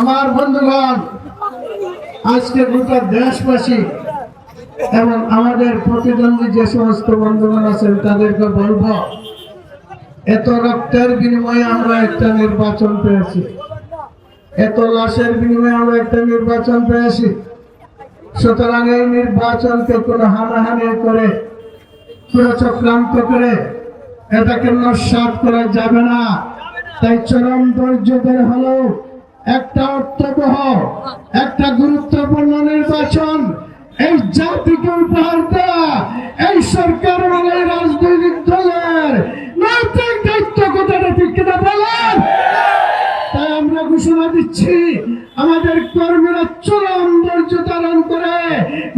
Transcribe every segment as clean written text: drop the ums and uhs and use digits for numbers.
আমার বন্ধুগণ, আজকে গোটা দেশবাসী এবং আমাদের প্রতিদ্বন্দ্বী যে সমস্ত বন্ধুগণ আছেন তাদেরকে বলবো, এত রক্তের বিনিময়ে আমরা একটা নির্বাচন পেয়েছি, এত লাশের বিনিময়ে আমরা একটা নির্বাচন পেয়েছি। সুতরাং এই নির্বাচনকে কোনো হানাহানি করে, কোনো চক্রান্ত করে এটাকে নস্যাৎ করা যাবে না। তাই চরম ধৈর্যের হলো একটা অর্থবহ, একটা গুরুত্বপূর্ণ নির্বাচন এই জাতিকে উপহার দেওয়া এই সরকার এবং এই রাজনৈতিক দলের নৈতিক দায়িত্ব কথাটা ঠিক কিনা বলেন। তাই আমরা ঘোষণা দিচ্ছি, আমাদের কর্মীরা চরম ধৈর্য ধারণ করে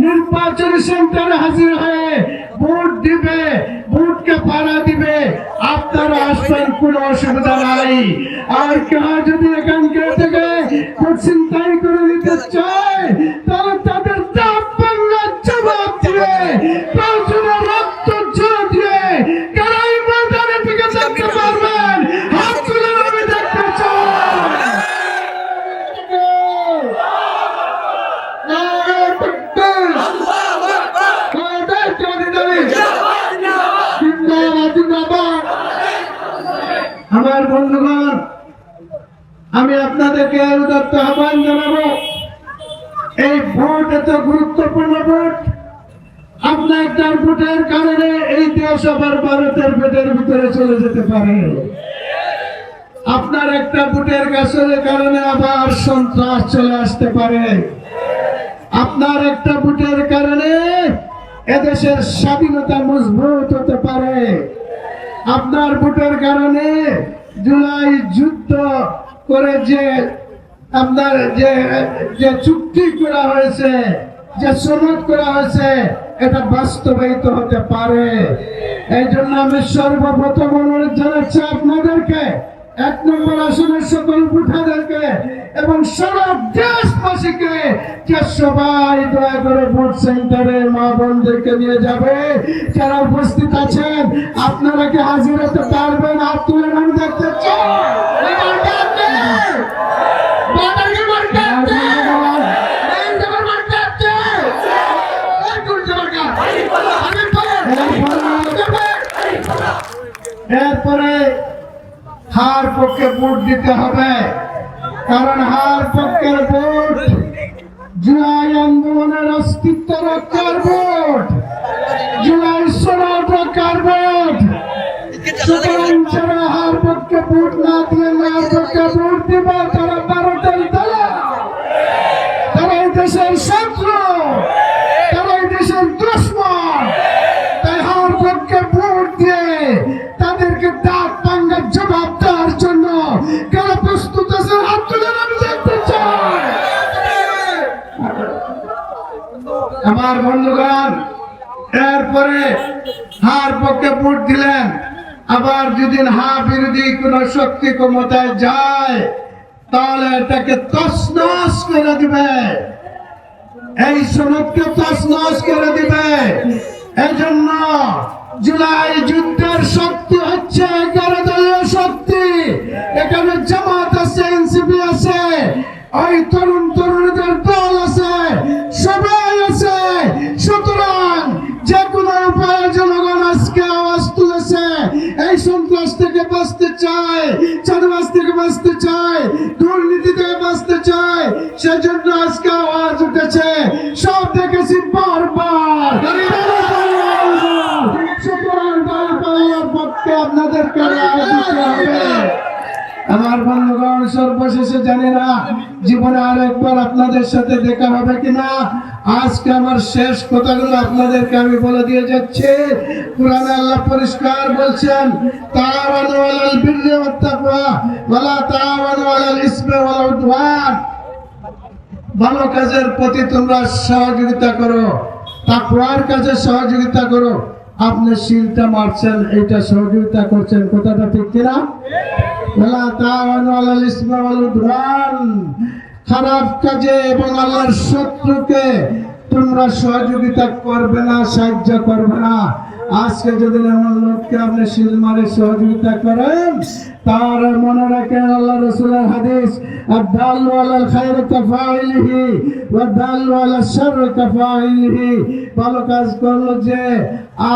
নির্বাচনী সেন্টারে হাজির হয়ে ভোট দিবে, ভোটকে পাড়া দিবে। আপনারা আসবেন, কোনো অসুবিধা নাই। আর কেউ যদি এখানকার থেকে ভোট ছিনতাই করে দিতে চায় তাহলে তাদের দাঁত ভাঙার জবাব দিয়ে, প্রয়োজনে রক্ত ঝরে দিয়ে কারাই ময়দানে থেকে দেখতে পারবেন। হাত তুলে আমি দেখতে চাই। আমার বন্ধুগণ, আমি আপনাদেরকে উদাত্ত আহ্বান জানাবো, এই ভোট এত গুরুত্বপূর্ণ ভোট। আপনার একটা ভোটের কারণে এই দেশ আবার ভারতের পেটের ভিতরে চলে যেতে পারে। আপনার একটা ভোটের গাছের কারণে আবার সন্ত্রাস চলে আসতে পারে। আপনার একটা ভোটের কারণে এদেশের স্বাধীনতা মজবুত হতে পারে। আপনার ভোটের কারণে জুলাই যুদ্ধ করে যে আপনার যে চুক্তি করা হয়েছে, যে সনদ করা হয়েছে, এটা বাস্তবায়িত হতে পারে। এই জন্য আমি সর্বপ্রথম অনুরোধ জানাচ্ছি আপনাদেরকে, 1 নম্বর আসনের সকল ভোটারদেরকে এবং সারা দেশবাসীকে যে সবাই দয়া করে ভোট সেন্টারে মা বোনদেরকে নিয়ে যাবে। যারা উপস্থিত আছেন আপনারা কি হাজির হতে পারবেন? হাত তুলে আমি দেখতে চাই। এরপরে হার পক্ষে ভোট দিতে হবে, কারণ হার পক্ষের ভোট জুলাই আন্দোলনের অস্তিত্ব রক্ষার ভোট, জুলাই সনদ রক্ষার ভোট। সুতরাং যারা হার পক্ষে ভোট না দিয়ে হার পক্ষে ভোট দিবে তারা ভারতের দালাল, তারা এই দেশের শত্রু, তারা এই দেশের দুশমন। তাই হার পক্ষে ভোট দিয়ে তাদেরকে দাঁত ভাঙার জবাব দেওয়ার জন্য কারা প্রস্তুত আছে? হাত তুলে আমি দেখতে চাই। আমার বন্ধুগণ, এরপরে হার পক্ষে ভোট দিলেন, আবার যদি হা বিরোধী কোন শক্তি ক্ষমতায় যায় তাহলে এটাকে তছনছ করে দিবে, এই সনদকে তছনছ করে দিবে। এই জন্য জুলাই যুদ্ধের শক্তি হচ্ছে 11 দলীয় শক্তি। এখানে জামাত আছে, এনসিপি আছে, ওই তরুণ তরুণীদের দল আছে, সবাই আছে। সুতরাং যে কোনো উপায়ে জনগণ আজকে আওয়াজ তুলেছে, এই সন্ত্রাস থেকে বাঁচতে চায়, চাঁদাবাজ থেকে বাঁচতে চায়, দুর্নীতি থেকে বাঁচতে চায়। সেজন্য আজকে আওয়াজ উঠেছে, সব দেখেছি বারবার। সুতরাং বারবার পক্ষে আপনাদেরকে রায় দিতে হবে। আমার বন্ধুগণ, সর্বশেষে জানি না জীবনে আর একবার আপনাদের সাথে দেখা হবে কিনা। আজকে আমার শেষ কথাগুলো আপনাদেরকে আমি বলে দিয়ে যাচ্ছি। কুরআনে আল্লাহ পরিষ্কার বলছেন, তাআওয়ানু আলাল বিররি ওয়াত তাকওয়া ওয়া লা তাআওয়ানু আলাল ইসমি ভালো কাজের প্রতি তোমরা সহযোগিতা করো, তাকওয়ার কাজে সহযোগিতা করো। আপনি শিলটা মারছেন, এটা সহযোগিতা করছেন, কথাটা ঠিক কিনা? ওয়ালা তাআওয়ানু আলাল ইসমি ওয়াল উদওয়ান, খারাপ কাজে এবং আল্লাহর শত্রুকে তোমরা সহযোগিতা করবে না, সাহায্য করবে না। আজকে যদি এমন লোককে আপনি শিল মারে সহযোগিতা করেন, তার মনে রাখেন আল্লাহ রাসূলের হাদিস, আদ-দাল্লু আলাল খায়রি কাফাইলিহি ওয়া দাল্লু আলাশ শাররি কাফাইলিহি। ভালো কাজ করলো যে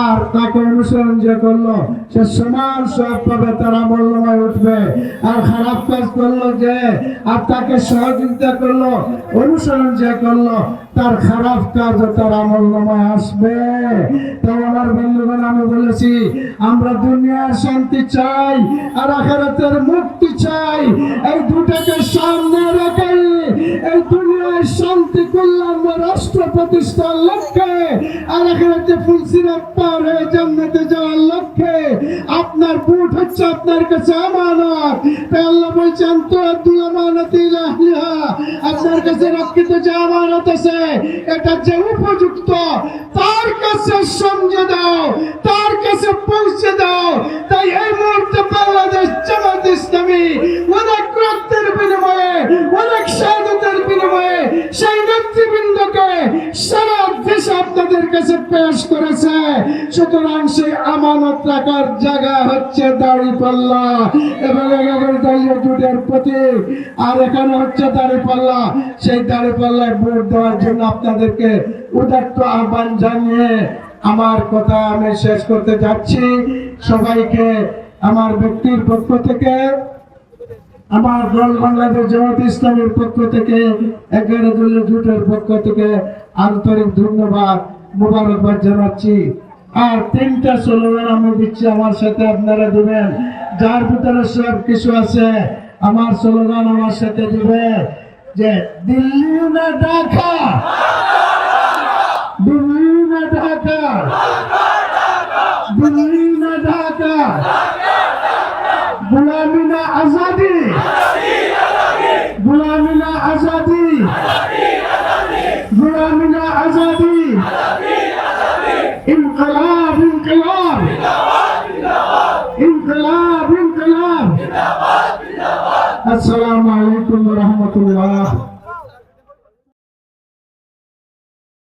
আর তাকে অনুসরণ যে করলো সে সমান সওয়াব পাবে, তার আমলনামায় উঠবে। আর খারাপ কাজ করলো যে আর তাকে সহযোগিতা করলো, অনুসরণ যে করলো, তার খারাপ কাজ তার আমলনামায় আসবে। তাই আমার বন্ধুগণ, আমি বলেছি আমরা দুনিয়ার শান্তি চাই আর আখিরাতের মুক্তি চাই। এই দুটাকে সামনে রেখে এই দুনিয়ার শান্তি কল্যাণ রাষ্ট্র প্রতিষ্ঠার লক্ষ্যে আর আখিরাতে ফুলসিরাত পার হয়ে জান্নাতে যাওয়ার লক্ষ্যে আপনার বুট হচ্ছে আপনার কাছে আমানত। তাই আল্লাহ বলছেন তো আব্দুল আমানাতি ইলা আহলিহা, আপনার কাছে রক্ষিত যে আমানত আছে এটা যে উপযুক্ত তার কাছে সমঝে দাও, তার কাছে পৌঁছে দাও। তাই এই মুহূর্তে বাংলাদেশ জামাত ইসলামী অনেক রক্তের বিনিময়ে, অনেক শাহাদাতের বিনিময়ে সেই নেতৃবৃন্দকে সারা দেশে আপনাদের কাছে পেশ করেছে। সুতরাং সেই আমানত রাখার জায়গা হচ্ছে দাঁড়িপাল্লা এবং 11 দলীয় জোটের প্রতীক। আর এখানে হচ্ছে দাঁড়িপাল্লা। সেই দাঁড়িপাল্লায় ভোট দেওয়ার জন্য আপনাদেরকে উদাত্ত আহ্বান জানিয়ে আমার কথা আমি শেষ করতে যাচ্ছি। সবাইকে আমার ব্যক্তির পক্ষ থেকে, আমার দল বাংলাদেশ জামাত ইসলামের পক্ষ থেকে, 11 দলীয় জোটের পক্ষ থেকে আন্তরিক ধন্যবাদ, মোবারকবাদ জানাচ্ছি। আর 3টা স্লোগান আমি দিচ্ছি, আমার সাথে আপনারা দিবেন। যার ভিতরে সব কিছু আছে আমার স্লোগান আমার সাথে দিবে যে দিল্লি না ঢাকা, দিল্লি না ঢাকা, দিল্লি না ঢাকা, गुलामी ना आजादी, गुलामी ना आजादी, गुलामी ना आजादी, इनकलाब इनकलाब, इनकलाब इनकलाब। अस्सलामु अलैकुम।